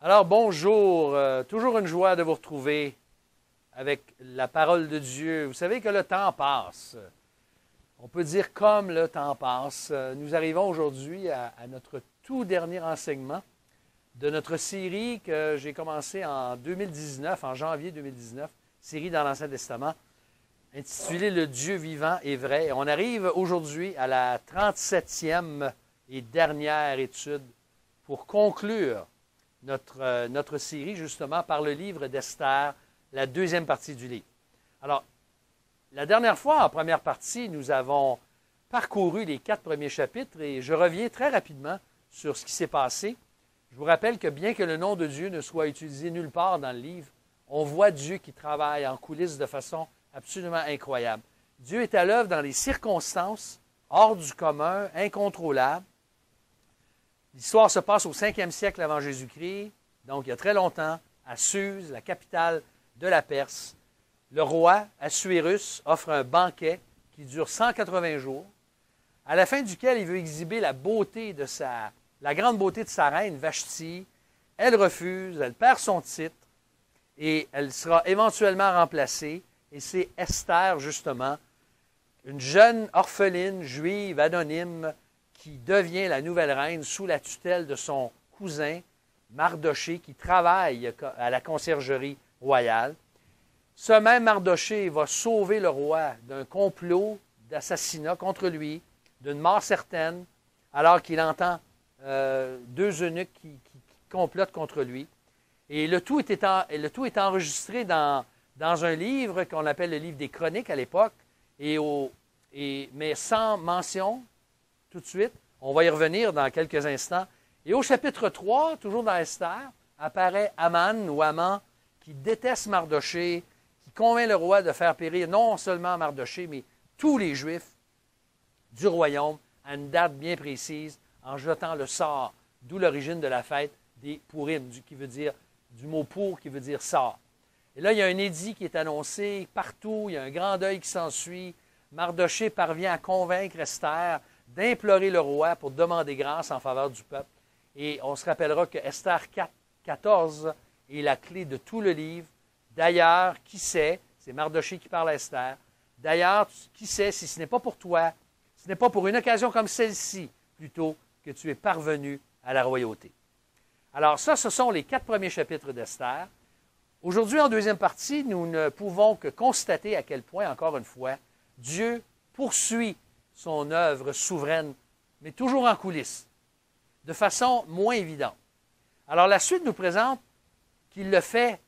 Alors bonjour, toujours une joie de vous retrouver avec la parole de Dieu. Vous savez que le temps passe. On peut dire comme le temps passe. Nous arrivons aujourd'hui à notre tout dernier enseignement de notre série que j'ai commencée en 2019, en janvier 2019, série dans l'Ancien Testament, intitulée « Le Dieu vivant et vrai ». Et on arrive aujourd'hui à la 37e et dernière étude pour conclure notre série, justement, par le livre d'Esther, la deuxième partie du livre. Alors, la dernière fois, en première partie, nous avons parcouru les 4 premiers chapitres et je reviens très rapidement sur ce qui s'est passé. Je vous rappelle que bien que le nom de Dieu ne soit utilisé nulle part dans le livre, on voit Dieu qui travaille en coulisses de façon absolument incroyable. Dieu est à l'œuvre dans les circonstances hors du commun, incontrôlables. L'histoire se passe au 5e siècle avant Jésus-Christ, donc il y a très longtemps, à Suse, la capitale de la Perse. Le roi Assuérus offre un banquet qui dure 180 jours, à la fin duquel il veut exhiber la grande beauté de sa reine, Vashti. Elle refuse, elle perd son titre et elle sera éventuellement remplacée. Et c'est Esther, justement, une jeune orpheline juive anonyme qui devient la nouvelle reine sous la tutelle de son cousin Mardoché, qui travaille à la conciergerie royale. Ce même Mardoché va sauver le roi d'un complot d'assassinat contre lui, d'une mort certaine, alors qu'il entend 2 eunuques qui complotent contre lui. Et le tout est enregistré dans un livre qu'on appelle le livre des Chroniques à l'époque, mais sans mention tout de suite. On va y revenir dans quelques instants. Et au chapitre 3, toujours dans Esther, apparaît Haman qui déteste Mardoché, qui convainc le roi de faire périr non seulement Mardoché, mais tous les Juifs du royaume à une date bien précise, en jetant le sort, d'où l'origine de la fête des Pourim, du mot pour qui veut dire sort. Et là, il y a un édit qui est annoncé partout, il y a un grand deuil qui s'ensuit. Mardoché parvient à convaincre Esther d'implorer le roi pour demander grâce en faveur du peuple. Et on se rappellera que Esther 14 est la clé de tout le livre. D'ailleurs, qui sait, c'est Mardoché qui parle à Esther, d'ailleurs, qui sait si ce n'est pas pour toi, ce n'est pas pour une occasion comme celle-ci, plutôt, que tu es parvenu à la royauté. Alors ça, ce sont les 4 premiers chapitres d'Esther. Aujourd'hui, en deuxième partie, nous ne pouvons que constater à quel point, encore une fois, Dieu poursuit son œuvre souveraine, mais toujours en coulisses, de façon moins évidente. Alors la suite nous présente qu'il le fait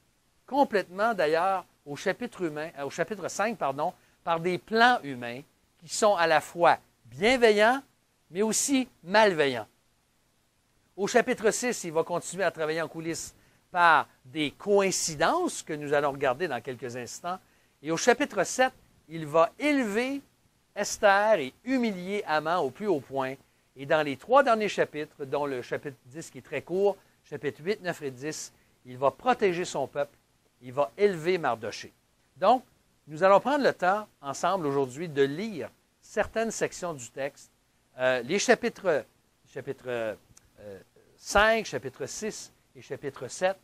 complètement, d'ailleurs, au chapitre 5, par des plans humains qui sont à la fois bienveillants, mais aussi malveillants. Au chapitre 6, il va continuer à travailler en coulisses par des coïncidences que nous allons regarder dans quelques instants. Et au chapitre 7, il va élever Esther et humilier Haman au plus haut point. Et dans les 3 derniers chapitres, dont le chapitre 10 qui est très court, chapitres 8, 9 et 10, il va protéger son peuple, il va élever Mardoché. Donc, nous allons prendre le temps ensemble aujourd'hui de lire certaines sections du texte, les chapitres 5, chapitre 6 et chapitre 7.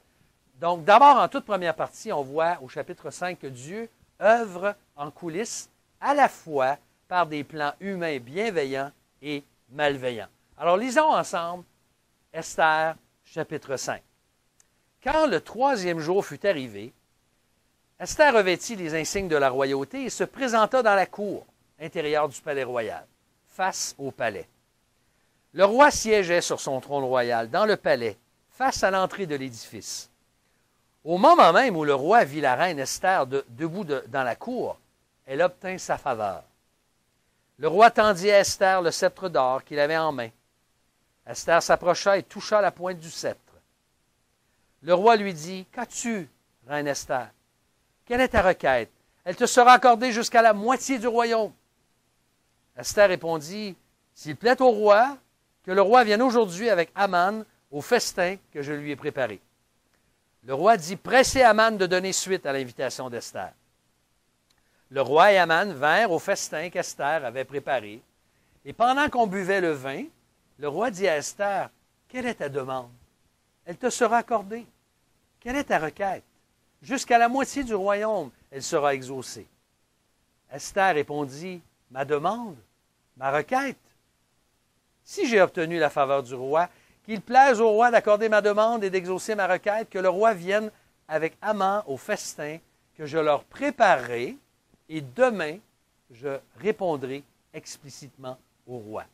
Donc, d'abord, en toute première partie, on voit au chapitre 5 que Dieu œuvre en coulisses à la fois par des plans humains bienveillants et malveillants. Alors, lisons ensemble Esther, chapitre 5. Quand le 3e jour fut arrivé, Esther revêtit les insignes de la royauté et se présenta dans la cour intérieure du palais royal, face au palais. Le roi siégeait sur son trône royal dans le palais, face à l'entrée de l'édifice. Au moment même où le roi vit la reine Esther debout dans la cour, elle obtint sa faveur. Le roi tendit à Esther le sceptre d'or qu'il avait en main. Esther s'approcha et toucha la pointe du sceptre. Le roi lui dit, « Qu'as-tu, reine Esther? Quelle est ta requête? Elle te sera accordée jusqu'à la moitié du royaume. » Esther répondit, « S'il plaît au roi, que le roi vienne aujourd'hui avec Haman au festin que je lui ai préparé. » Le roi dit, « Pressez Haman de donner suite à l'invitation d'Esther. » Le roi et Haman vinrent au festin qu'Esther avait préparé, et pendant qu'on buvait le vin, le roi dit à Esther, « Quelle est ta demande? » elle te sera accordée. Quelle est ta requête? Jusqu'à la moitié du royaume, elle sera exaucée. Esther répondit, ma demande, ma requête. Si j'ai obtenu la faveur du roi, qu'il plaise au roi d'accorder ma demande et d'exaucer ma requête, que le roi vienne avec Haman au festin que je leur préparerai, et demain, je répondrai explicitement au roi.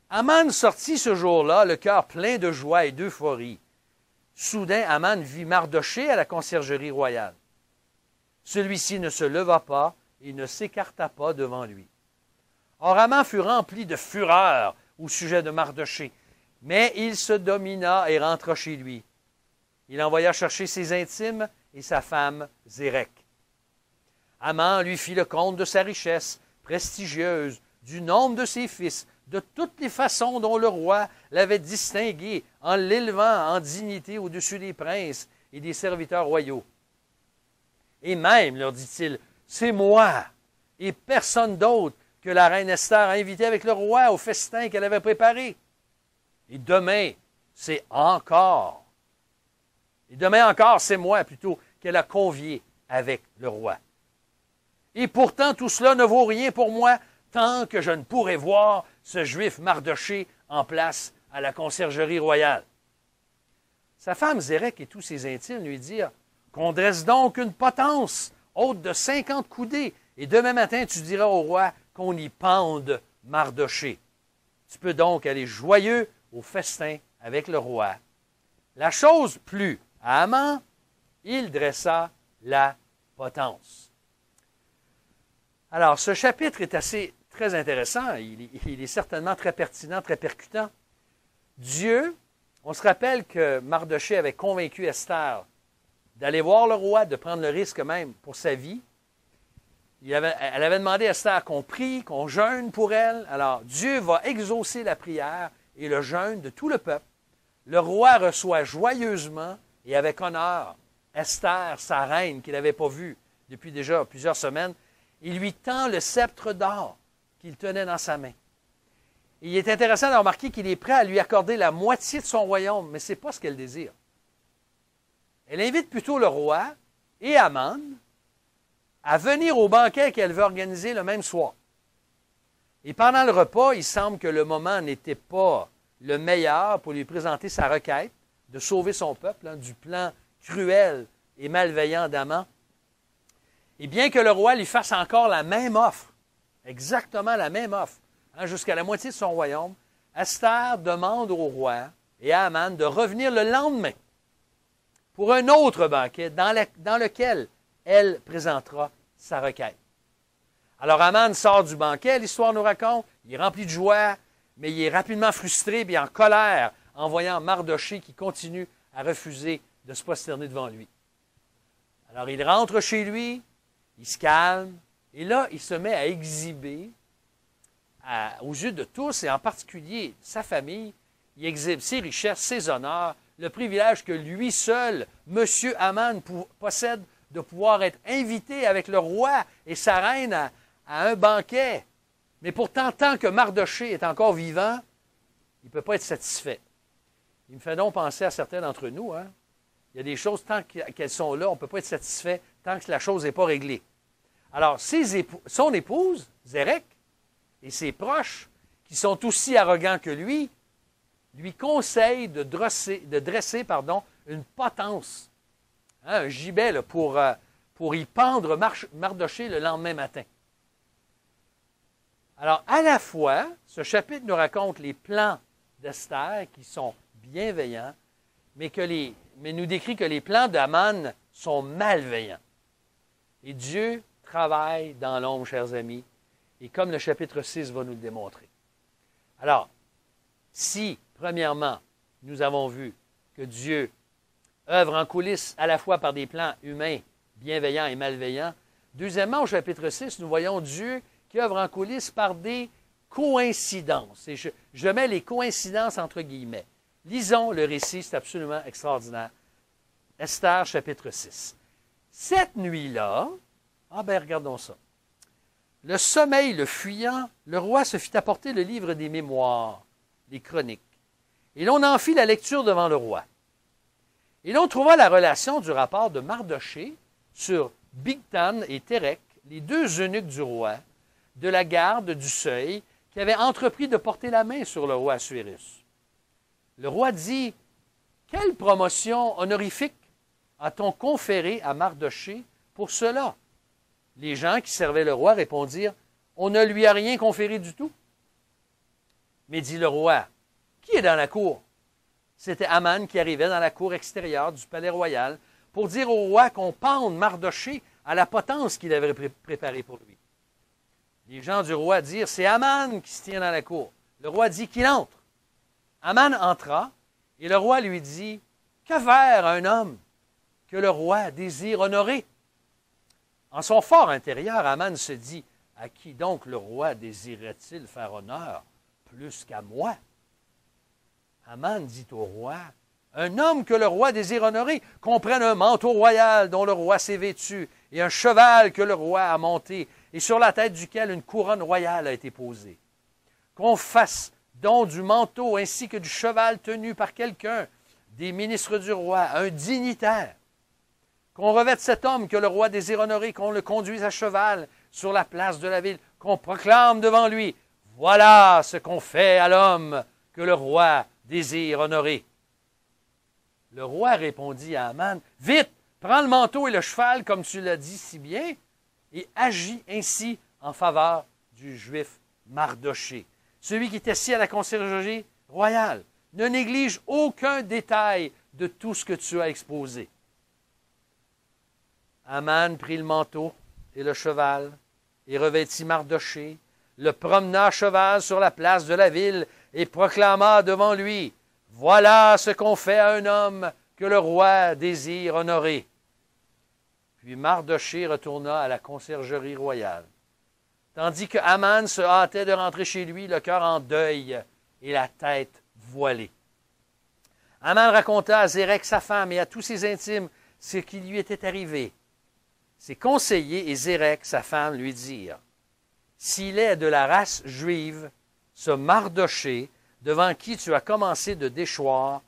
Haman sortit ce jour-là, le cœur plein de joie et d'euphorie. Soudain, Haman vit Mardochée à la conciergerie royale. Celui-ci ne se leva pas et ne s'écarta pas devant lui. Or, Haman fut rempli de fureur au sujet de Mardochée, mais il se domina et rentra chez lui. Il envoya chercher ses intimes et sa femme Zérech. Haman lui fit le compte de sa richesse prestigieuse, du nombre de ses fils, de toutes les façons dont le roi l'avait distingué en l'élevant en dignité au-dessus des princes et des serviteurs royaux. Et même, leur dit-il, c'est moi et personne d'autre que la reine Esther a invité avec le roi au festin qu'elle avait préparé. Et demain, c'est encore. Et demain encore, c'est moi plutôt qu'elle a convié avec le roi. Et pourtant, tout cela ne vaut rien pour moi tant que je ne pourrai voir ce juif Mardochée en place à la conciergerie royale. Sa femme Zérech et tous ses intimes lui dirent, qu'on dresse donc une potence haute de 50 coudées, et demain matin tu diras au roi qu'on y pende Mardochée. Tu peux donc aller joyeux au festin avec le roi. La chose plut à Haman, il dressa la potence. Alors, ce chapitre est très intéressant. Il est certainement très pertinent, très percutant. Dieu, on se rappelle que Mardochée avait convaincu Esther d'aller voir le roi, de prendre le risque même pour sa vie. Elle avait demandé à Esther qu'on prie, qu'on jeûne pour elle. Alors, Dieu va exaucer la prière et le jeûne de tout le peuple. Le roi reçoit joyeusement et avec honneur Esther, sa reine, qu'il n'avait pas vue depuis déjà plusieurs semaines. Il lui tend le sceptre d'or qu'il tenait dans sa main. Et il est intéressant de remarquer qu'il est prêt à lui accorder la moitié de son royaume, mais ce n'est pas ce qu'elle désire. Elle invite plutôt le roi et Haman à venir au banquet qu'elle veut organiser le même soir. Et pendant le repas, il semble que le moment n'était pas le meilleur pour lui présenter sa requête de sauver son peuple du plan cruel et malveillant d'Haman. Et bien que le roi lui fasse encore la même offre, exactement la même offre, jusqu'à la moitié de son royaume, Esther demande au roi et à Haman de revenir le lendemain pour un autre banquet dans lequel elle présentera sa requête. Alors Haman sort du banquet, l'histoire nous raconte, il est rempli de joie, mais il est rapidement frustré et en colère en voyant Mardochée qui continue à refuser de se prosterner devant lui. Alors il rentre chez lui, il se calme, et là, il se met à exhiber aux yeux de tous, et en particulier sa famille, il exhibe ses richesses, ses honneurs, le privilège que lui seul, M. Haman, possède de pouvoir être invité avec le roi et sa reine à un banquet. Mais pourtant, tant que Mardochée est encore vivant, il ne peut pas être satisfait. Il me fait donc penser à certains d'entre nous. Il y a des choses, tant qu'elles sont là, on ne peut pas être satisfait tant que la chose n'est pas réglée. Alors, son épouse, Zérech, et ses proches, qui sont aussi arrogants que lui conseillent de dresser une potence, un gibet pour y pendre Mardochée le lendemain matin. Alors, à la fois, ce chapitre nous raconte les plans d'Esther qui sont bienveillants, mais nous décrit que les plans d'Haman sont malveillants. Et Dieu travaille dans l'ombre, chers amis, et comme le chapitre 6 va nous le démontrer. Alors, si, premièrement, nous avons vu que Dieu œuvre en coulisses à la fois par des plans humains, bienveillants et malveillants, deuxièmement, au chapitre 6, nous voyons Dieu qui œuvre en coulisses par des coïncidences. Et je mets les coïncidences entre guillemets. Lisons le récit, c'est absolument extraordinaire. Esther, chapitre 6. Cette nuit-là, regardons ça. Le sommeil le fuyant, le roi se fit apporter le livre des mémoires, les chroniques. Et l'on en fit la lecture devant le roi. Et l'on trouva la relation du rapport de Mardochée sur Bigtan et Térec, les deux eunuques du roi, de la garde du seuil, qui avaient entrepris de porter la main sur le roi Assuérus. Le roi dit, « Quelle promotion honorifique a-t-on conféré à Mardochée pour cela? » Les gens qui servaient le roi répondirent, « On ne lui a rien conféré du tout. » Mais dit le roi, « Qui est dans la cour? » C'était Aman qui arrivait dans la cour extérieure du palais royal pour dire au roi qu'on pende Mardochée à la potence qu'il avait préparée pour lui. Les gens du roi dirent, « C'est Aman qui se tient dans la cour. » Le roi dit qu'il entre. Aman entra, et le roi lui dit, « Que faire un homme que le roi désire honorer? » En son fort intérieur, Aman se dit, « À qui donc le roi désirerait-il faire honneur plus qu'à moi? » Aman dit au roi, « Un homme que le roi désire honorer, qu'on prenne un manteau royal dont le roi s'est vêtu, et un cheval que le roi a monté, et sur la tête duquel une couronne royale a été posée. Qu'on fasse don du manteau ainsi que du cheval tenu par quelqu'un, des ministres du roi, un dignitaire. Qu'on revête cet homme que le roi désire honorer, qu'on le conduise à cheval sur la place de la ville, qu'on proclame devant lui, « Voilà ce qu'on fait à l'homme que le roi désire honorer. » Le roi répondit à Aman, « Vite, prends le manteau et le cheval comme tu l'as dit si bien, et agis ainsi en faveur du juif Mardochée, celui qui est assis à la conciergerie royale. Ne néglige aucun détail de tout ce que tu as exposé. » Aman prit le manteau et le cheval, et revêtit Mardochée, le promena à cheval sur la place de la ville, et proclama devant lui, « Voilà ce qu'on fait à un homme que le roi désire honorer. » Puis Mardochée retourna à la conciergerie royale, tandis que Aman se hâtait de rentrer chez lui, le cœur en deuil et la tête voilée. Aman raconta à Zérec, sa femme, et à tous ses intimes ce qui lui était arrivé. Ses conseillers et Zérec, sa femme, lui dirent, « S'il est de la race juive, ce Mardochée, devant qui tu as commencé de déchoir,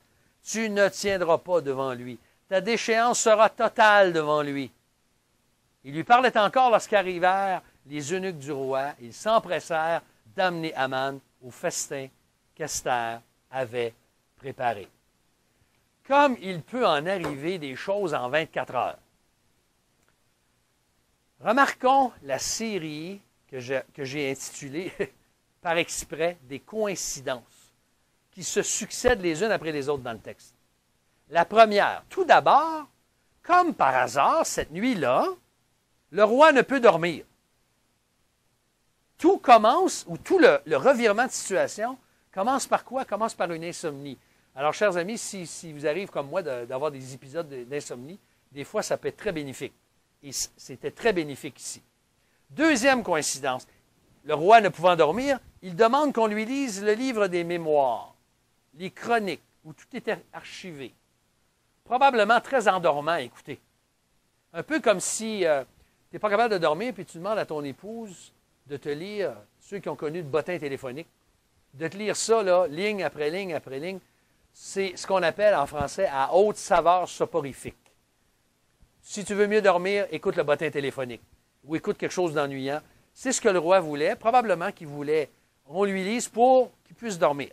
tu ne tiendras pas devant lui. Ta déchéance sera totale devant lui. » Il lui parlait encore lorsqu'arrivèrent les eunuques du roi. Ils s'empressèrent d'amener Aman au festin qu'Esther avait préparé. Comme il peut en arriver des choses en 24 heures. Remarquons la série que j'ai intitulée par exprès des coïncidences qui se succèdent les unes après les autres dans le texte. La première, tout d'abord, comme par hasard, cette nuit-là, le roi ne peut dormir. Tout commence, ou tout le revirement de situation, commence par quoi? Commence par une insomnie. Alors, chers amis, si vous arrive comme moi d'avoir des épisodes d'insomnie, des fois, ça peut être très bénéfique. Et c'était très bénéfique ici. Deuxième coïncidence, le roi ne pouvant dormir, il demande qu'on lui lise le livre des mémoires, les chroniques, où tout était archivé. Probablement très endormant, écoutez. Un peu comme si tu n'es pas capable de dormir, puis tu demandes à ton épouse de te lire, ceux qui ont connu de bottin téléphonique, de te lire ça, là, ligne après ligne après ligne. C'est ce qu'on appelle en français à haute saveur soporifique. Si tu veux mieux dormir, écoute le bottin téléphonique ou écoute quelque chose d'ennuyant. C'est ce que le roi voulait, probablement qu'il voulait. On lui lise pour qu'il puisse dormir.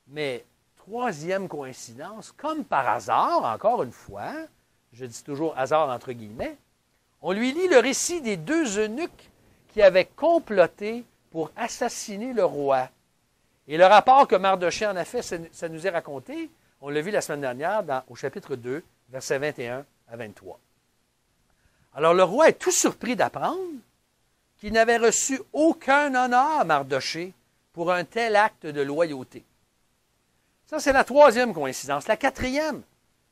Mais, troisième coïncidence, comme par hasard, encore une fois, je dis toujours hasard entre guillemets, on lui lit le récit des deux eunuques qui avaient comploté pour assassiner le roi. Et le rapport que Mardochée en a fait, ça nous est raconté, on l'a vu la semaine dernière au chapitre 2, versets 21 à 23. Alors le roi est tout surpris d'apprendre qu'il n'avait reçu aucun honneur, Mardochée, pour un tel acte de loyauté. Ça, c'est la troisième coïncidence. La quatrième,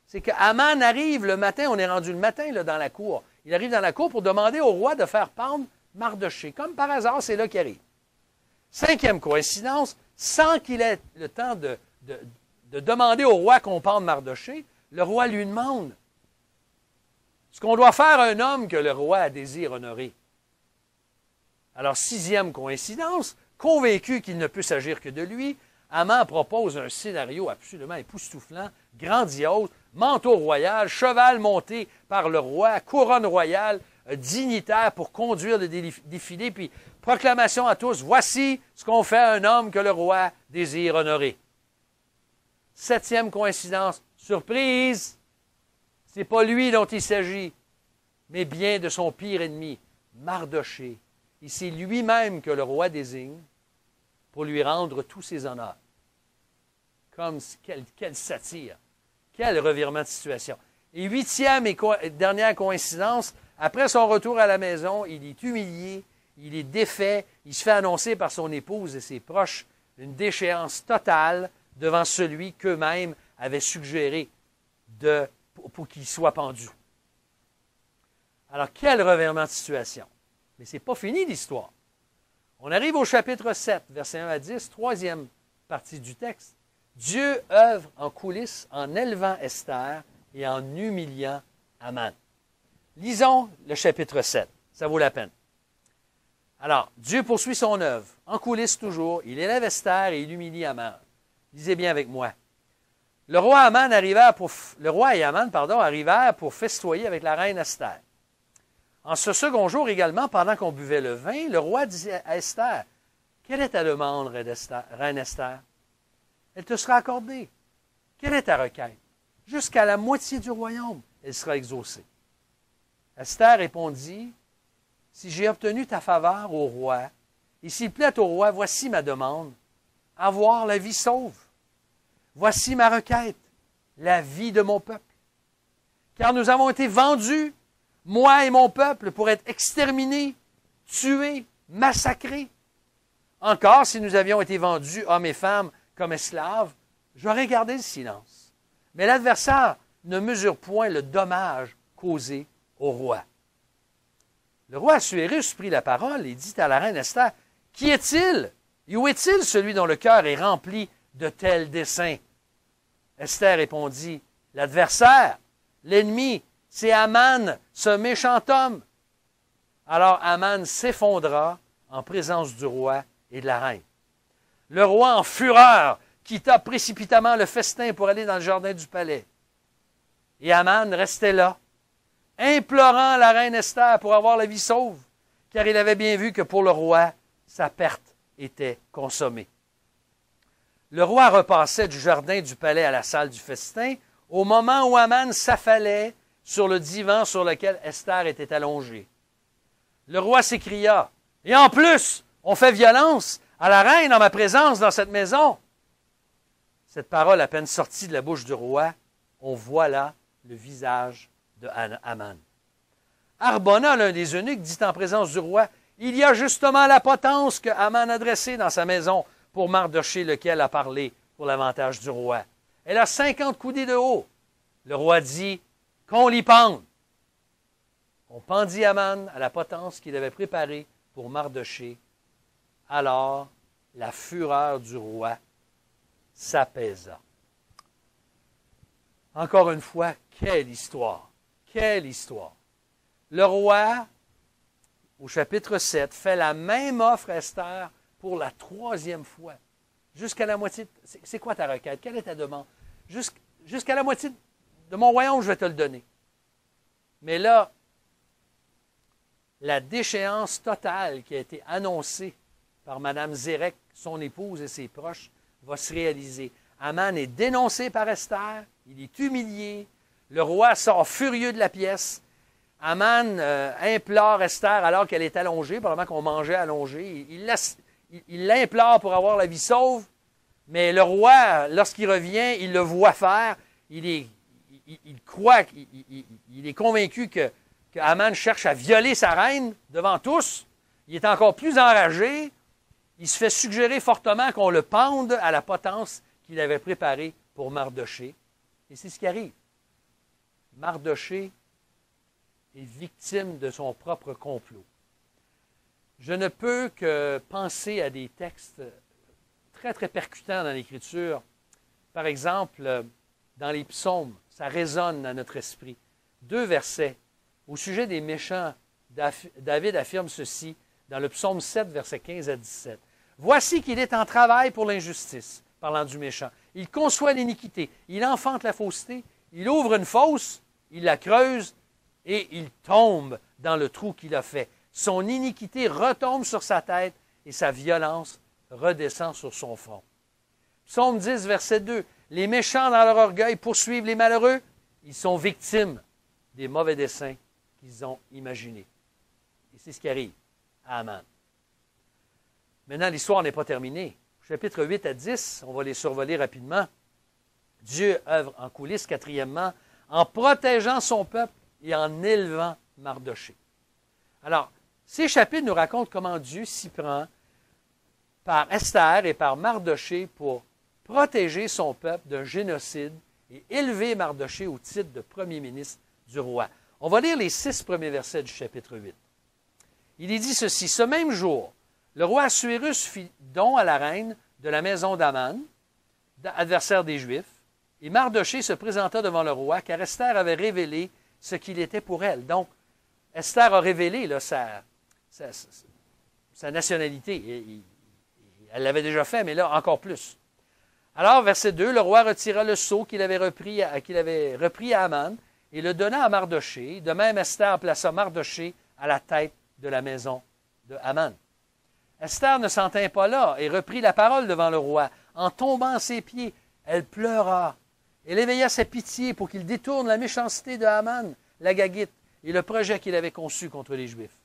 c'est que Aman arrive le matin, on est rendu le matin là, dans la cour. Il arrive dans la cour pour demander au roi de faire pendre Mardochée. Comme par hasard, c'est là qu'il arrive. Cinquième coïncidence, sans qu'il ait le temps de demander au roi qu'on pende Mardochée, le roi lui demande ce qu'on doit faire à un homme que le roi désire honorer. Alors, sixième coïncidence, convaincu qu'il ne peut s'agir que de lui, Haman propose un scénario absolument époustouflant, grandiose, manteau royal, cheval monté par le roi, couronne royale, dignitaire pour conduire le défilé, puis proclamation à tous, voici ce qu'on fait à un homme que le roi désire honorer. 7e coïncidence, surprise, c'est pas lui dont il s'agit, mais bien de son pire ennemi, Mardochée. Et c'est lui-même que le roi désigne pour lui rendre tous ses honneurs. Comme quelle satire, quel revirement de situation. Et 8e et dernière coïncidence, après son retour à la maison, il est humilié, il est défait, il se fait annoncer par son épouse et ses proches une déchéance totale devant celui qu'eux-mêmes avaient suggéré pour qu'il soit pendu. Alors, quel revirement de situation. Mais ce n'est pas fini l'histoire. On arrive au chapitre 7, versets 1 à 10, 3e partie du texte. Dieu œuvre en coulisses en élevant Esther et en humiliant Haman. Lisons le chapitre 7. Ça vaut la peine. Alors, Dieu poursuit son œuvre, en coulisses toujours. Il élève Esther et il humilie Haman. Lisez bien avec moi. Le roi et Haman arrivèrent pour festoyer avec la reine Esther. En ce second jour également, pendant qu'on buvait le vin, le roi dit à Esther, « Quelle est ta demande, reine Esther? Elle te sera accordée. Quelle est ta requête? Jusqu'à la moitié du royaume, elle sera exaucée. » Esther répondit, « Si j'ai obtenu ta faveur au roi, et s'il plaît au roi, voici ma demande, avoir la vie sauve. Voici ma requête, la vie de mon peuple. Car nous avons été vendus, moi et mon peuple, pour être exterminés, tués, massacrés. Encore, si nous avions été vendus, hommes et femmes, comme esclaves, j'aurais gardé le silence. Mais l'adversaire ne mesure point le dommage causé au roi. Le roi Assuérus prit la parole et dit à la reine Esther, « Qui est-il? Et où est-il celui dont le cœur est rempli de tels desseins? » Esther répondit, « L'adversaire, l'ennemi, c'est Haman, ce méchant homme. » Alors Haman s'effondra en présence du roi et de la reine. Le roi, en fureur, quitta précipitamment le festin pour aller dans le jardin du palais. Et Haman restait là, implorant la reine Esther pour avoir la vie sauve, car il avait bien vu que pour le roi, sa perte était consommée. Le roi repassait du jardin du palais à la salle du festin au moment où Haman s'affalait sur le divan sur lequel Esther était allongée. Le roi s'écria, « Et en plus, on fait violence à la reine en ma présence dans cette maison. » Cette parole à peine sortie de la bouche du roi, on voit là le visage de Haman. Harbona, l'un des eunuques, dit en présence du roi, « Il y a justement la potence que Haman a dressée dans sa maison pour Mardochée, lequel a parlé pour l'avantage du roi. Elle a 50 coudées de haut. » Le roi dit, « Qu'on l'y pende. » On pendit Haman à la potence qu'il avait préparée pour Mardochée. Alors, la fureur du roi s'apaisa. Encore une fois, quelle histoire! Quelle histoire! Le roi, au chapitre 7, fait la même offre à Esther pour la 3e fois. Jusqu'à la moitié. C'est quoi ta requête? Quelle est ta demande? Jusqu'à la moitié de mon royaume, je vais te le donner. Mais là, la déchéance totale qui a été annoncée par Mme Zérek, son épouse et ses proches, va se réaliser. Haman est dénoncé par Esther, il est humilié, le roi sort furieux de la pièce. Haman implore Esther alors qu'elle est allongée, probablement qu'on mangeait allongée. Il l'implore pour avoir la vie sauve, mais le roi, lorsqu'il revient, il le voit faire. Il est convaincu que Haman cherche à violer sa reine devant tous. Il est encore plus enragé. Il se fait suggérer fortement qu'on le pende à la potence qu'il avait préparée pour Mardochée. Et c'est ce qui arrive. Mardochée est victime de son propre complot. Je ne peux que penser à des textes très, très percutants dans l'Écriture. Par exemple, dans les psaumes, ça résonne dans notre esprit. 2 versets. Au sujet des méchants, David affirme ceci dans le psaume 7, versets 15 à 17. « Voici qu'il est en travail pour l'injustice, parlant du méchant. Il conçoit l'iniquité, il enfante la fausseté, il ouvre une fosse, il la creuse et il tombe dans le trou qu'il a fait. Son iniquité retombe sur sa tête et sa violence redescend sur son front. Psaume 10, verset 2. Les méchants dans leur orgueil poursuivent les malheureux. Ils sont victimes des mauvais desseins qu'ils ont imaginés. Et c'est ce qui arrive à Aman. Maintenant, l'histoire n'est pas terminée. Chapitres 8 à 10, on va les survoler rapidement. Dieu œuvre en coulisses, quatrièmement, en protégeant son peuple et en élevant Mardoché. Alors, ces chapitres nous racontent comment Dieu s'y prend par Esther et par Mardoché pour protéger son peuple d'un génocide et élever Mardoché au titre de premier ministre du roi. On va lire les 6 premiers versets du chapitre 8. Il est dit ceci: ce même jour, le roi Assuérus fit don à la reine de la maison d'Aman, adversaire des Juifs, et Mardoché se présenta devant le roi, car Esther avait révélé ce qu'il était pour elle. Donc, Esther a révélé là, sa nationalité. Elle l'avait déjà fait, mais là, encore plus. Alors, verset 2, le roi retira le sceau qu'il avait repris à Aman et le donna à Mardoché. De même, Esther plaça Mardoché à la tête de la maison de Aman. Esther ne s'en tint pas là et reprit la parole devant le roi. En tombant à ses pieds, elle pleura. Elle éveilla sa pitié pour qu'il détourne la méchanceté de Haman, l'Agagite, et le projet qu'il avait conçu contre les Juifs.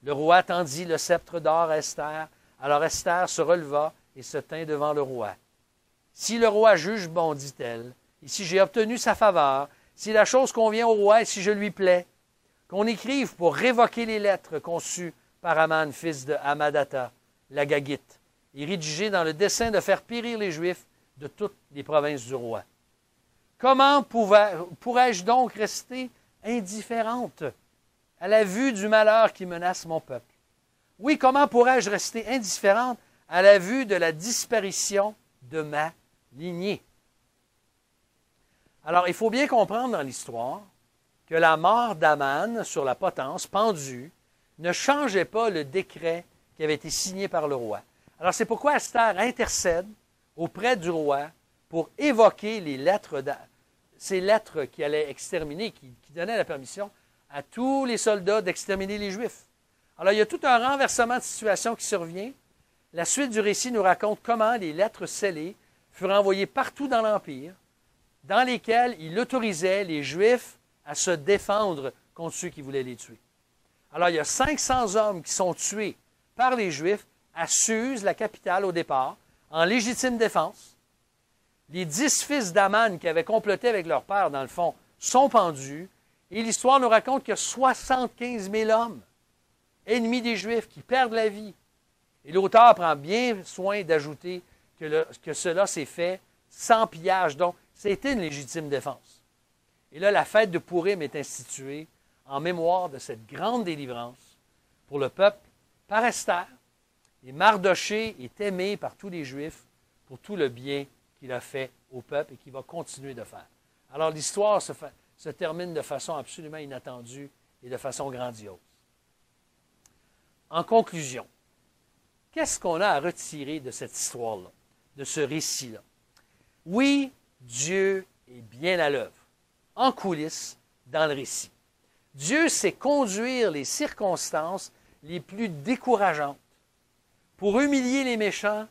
Le roi tendit le sceptre d'or à Esther. Alors Esther se releva et se tint devant le roi. Si le roi juge bon, dit-elle, et si j'ai obtenu sa faveur, si la chose convient au roi et si je lui plais, qu'on écrive pour révoquer les lettres conçues par Haman, fils de Hamadata, l'Agagite, et rédigées dans le dessein de faire périr les Juifs de toutes les provinces du roi. Comment pourrais-je donc rester indifférente à la vue du malheur qui menace mon peuple? Oui, comment pourrais-je rester indifférente à la vue de la disparition de ma lignée? Alors, il faut bien comprendre dans l'histoire que la mort d'Aman sur la potence, pendu, ne changeait pas le décret qui avait été signé par le roi. Alors, c'est pourquoi Esther intercède auprès du roi pour évoquer les lettres, ces lettres qui allaient exterminer, qui donnaient la permission à tous les soldats d'exterminer les Juifs. Alors, il y a tout un renversement de situation qui survient. La suite du récit nous raconte comment les lettres scellées furent envoyées partout dans l'Empire, dans lesquelles il autorisait les Juifs à se défendre contre ceux qui voulaient les tuer. Alors, il y a 500 hommes qui sont tués par les Juifs à Suse, la capitale au départ, en légitime défense. Les 10 fils d'Aman qui avaient comploté avec leur père, dans le fond, sont pendus. Et l'histoire nous raconte qu'il y a 75 000 hommes, ennemis des Juifs, qui perdent la vie. Et l'auteur prend bien soin d'ajouter que cela s'est fait sans pillage. Donc, c'était une légitime défense. Et là, la fête de Pourim est instituée en mémoire de cette grande délivrance pour le peuple par Esther. Et Mardoché est aimé par tous les Juifs pour tout le bien qu'il a fait au peuple et qu'il va continuer de faire. Alors l'histoire se termine de façon absolument inattendue et de façon grandiose. En conclusion, qu'est-ce qu'on a à retirer de cette histoire-là, de ce récit-là? Oui, Dieu est bien à l'œuvre, en coulisses, dans le récit. Dieu sait conduire les circonstances les plus décourageantes pour humilier les méchants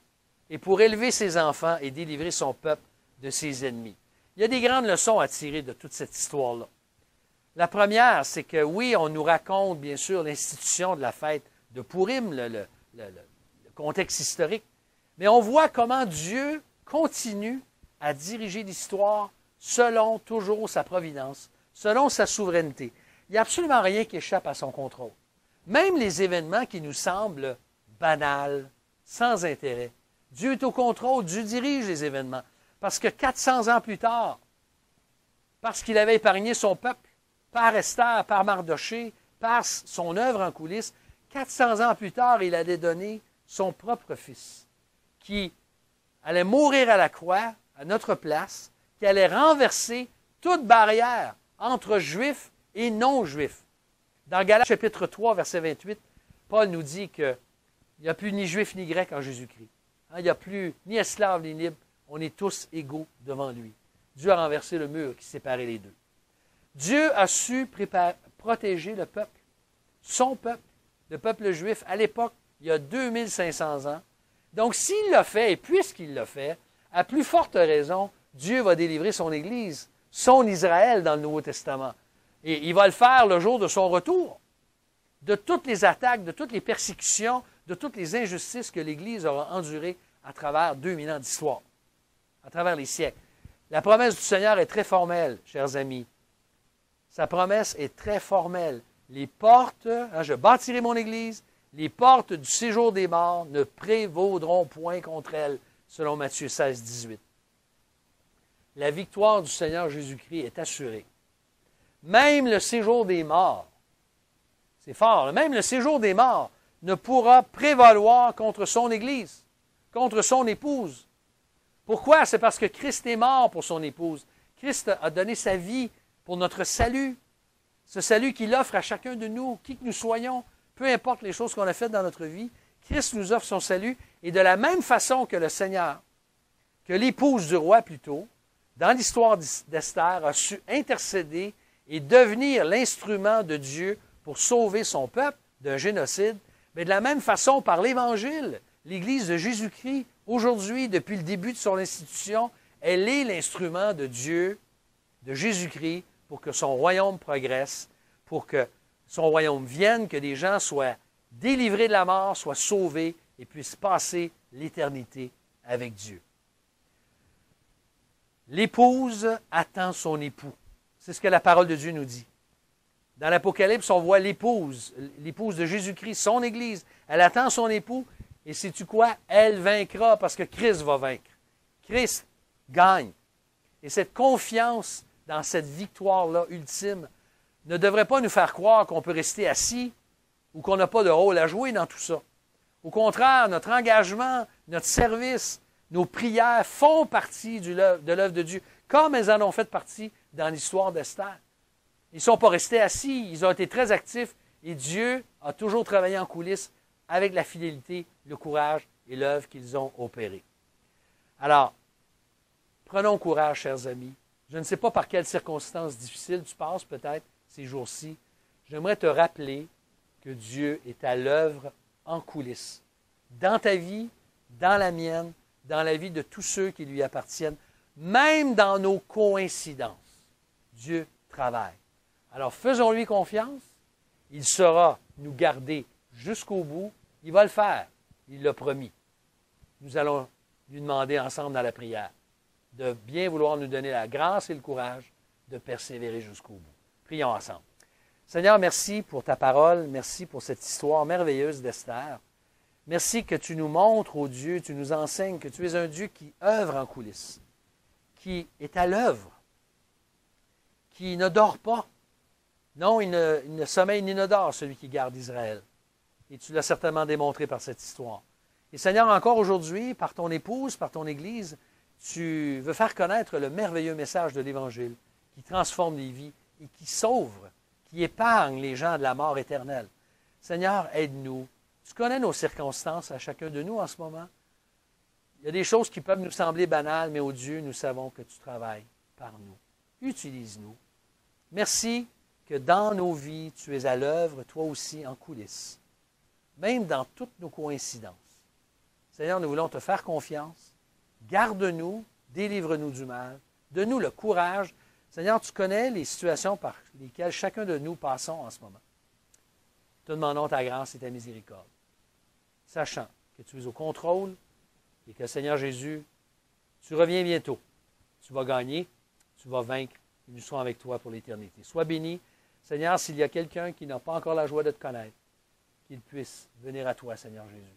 et pour élever ses enfants et délivrer son peuple de ses ennemis. Il y a des grandes leçons à tirer de toute cette histoire-là. La première, c'est que oui, on nous raconte bien sûr l'institution de la fête de Pourim, le contexte historique, mais on voit comment Dieu continue à diriger l'histoire selon toujours sa providence, selon sa souveraineté. Il n'y a absolument rien qui échappe à son contrôle. Même les événements qui nous semblent banals, sans intérêt. Dieu est au contrôle, Dieu dirige les événements. Parce que 400 ans plus tard, parce qu'il avait épargné son peuple, par Esther, par Mardoché, par son œuvre en coulisses, 400 ans plus tard, il allait donner son propre fils, qui allait mourir à la croix, à notre place, qui allait renverser toute barrière entre juifs et non-juifs. Dans Galates chapitre 3, verset 28, Paul nous dit qu'il n'y a plus ni juif ni grec en Jésus-Christ. Il n'y a plus ni esclave ni libre, On est tous égaux devant lui. Dieu a renversé le mur qui séparait les deux. Dieu a su protéger le peuple, son peuple, le peuple juif, à l'époque, il y a 2500 ans. Donc, s'il l'a fait, et puisqu'il l'a fait, à plus forte raison, Dieu va délivrer son Église, son Israël dans le Nouveau Testament. Et il va le faire le jour de son retour. De toutes les attaques, de toutes les persécutions, de toutes les injustices que l'Église aura endurées à travers 2000 ans d'histoire, à travers les siècles. La promesse du Seigneur est très formelle, chers amis. Sa promesse est très formelle. Les portes, je bâtirai mon Église, les portes du séjour des morts ne prévaudront point contre elle, selon Matthieu 16, 18. La victoire du Seigneur Jésus-Christ est assurée. Même le séjour des morts, c'est fort, même le séjour des morts ne pourra prévaloir contre son Église, contre son épouse. Pourquoi? C'est parce que Christ est mort pour son épouse. Christ a donné sa vie pour notre salut. Ce salut qu'il offre à chacun de nous, qui que nous soyons, peu importe les choses qu'on a faites dans notre vie, Christ nous offre son salut. Et de la même façon que le Seigneur, que l'épouse du roi plutôt, dans l'histoire d'Esther, a su intercéder et devenir l'instrument de Dieu pour sauver son peuple d'un génocide, mais de la même façon, par l'Évangile, l'Église de Jésus-Christ, aujourd'hui, depuis le début de son institution, elle est l'instrument de Dieu, de Jésus-Christ, pour que son royaume progresse, pour que son royaume vienne, que des gens soient délivrés de la mort, soient sauvés et puissent passer l'éternité avec Dieu. L'épouse attend son époux. C'est ce que la parole de Dieu nous dit. Dans l'Apocalypse, on voit l'épouse de Jésus-Christ, son Église. Elle attend son époux, et sais-tu quoi? Elle vaincra parce que Christ va vaincre. Christ gagne. Et cette confiance dans cette victoire-là ultime ne devrait pas nous faire croire qu'on peut rester assis ou qu'on n'a pas de rôle à jouer dans tout ça. Au contraire, notre engagement, notre service, nos prières font partie de l'œuvre de Dieu, comme elles en ont fait partie dans l'histoire d'Esther. Ils ne sont pas restés assis, ils ont été très actifs et Dieu a toujours travaillé en coulisses avec la fidélité, le courage et l'œuvre qu'ils ont opérée. Alors, prenons courage, chers amis. Je ne sais pas par quelles circonstances difficiles tu passes peut-être ces jours-ci. J'aimerais te rappeler que Dieu est à l'œuvre en coulisses, dans ta vie, dans la mienne, dans la vie de tous ceux qui lui appartiennent, même dans nos coïncidences. Dieu travaille. Alors faisons-lui confiance. Il saura nous garder jusqu'au bout. Il va le faire. Il l'a promis. Nous allons lui demander ensemble dans la prière de bien vouloir nous donner la grâce et le courage de persévérer jusqu'au bout. Prions ensemble. Seigneur, merci pour ta parole. Merci pour cette histoire merveilleuse d'Esther. Merci que tu nous montres, ô Dieu, tu nous enseignes que tu es un Dieu qui œuvre en coulisses, qui est à l'œuvre, qui ne dort pas. Non, il ne sommeille ni ne dort, celui qui garde Israël. Et tu l'as certainement démontré par cette histoire. Et Seigneur, encore aujourd'hui, par ton épouse, par ton Église, tu veux faire connaître le merveilleux message de l'Évangile qui transforme les vies et qui sauve, qui épargne les gens de la mort éternelle. Seigneur, aide-nous. Tu connais nos circonstances à chacun de nous en ce moment. Il y a des choses qui peuvent nous sembler banales, mais ô Dieu, nous savons que tu travailles par nous. Utilise-nous. Merci que dans nos vies, tu es à l'œuvre, toi aussi, en coulisses, même dans toutes nos coïncidences. Seigneur, nous voulons te faire confiance. Garde-nous, délivre-nous du mal, donne-nous le courage. Seigneur, tu connais les situations par lesquelles chacun de nous passons en ce moment. Te demandons ta grâce et ta miséricorde, sachant que tu es au contrôle et que, Seigneur Jésus, tu reviens bientôt. Tu vas gagner, tu vas vaincre, et nous serons avec toi pour l'éternité. Sois béni. Seigneur, s'il y a quelqu'un qui n'a pas encore la joie de te connaître, qu'il puisse venir à toi, Seigneur Jésus,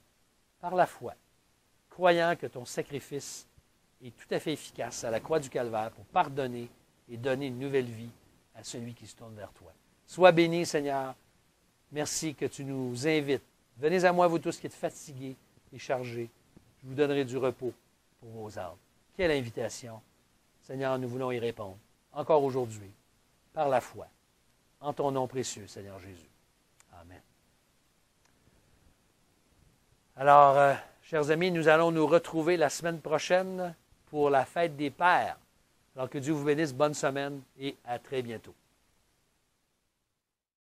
par la foi, croyant que ton sacrifice est tout à fait efficace à la croix du Calvaire pour pardonner et donner une nouvelle vie à celui qui se tourne vers toi. Sois béni, Seigneur. Merci que tu nous invites. Venez à moi, vous tous qui êtes fatigués et chargés. Je vous donnerai du repos pour vos âmes. Quelle invitation. Seigneur, nous voulons y répondre. Encore aujourd'hui, par la foi. En ton nom précieux, Seigneur Jésus. Amen. Alors, chers amis, nous allons nous retrouver la semaine prochaine pour la fête des pères. Alors que Dieu vous bénisse, bonne semaine et à très bientôt.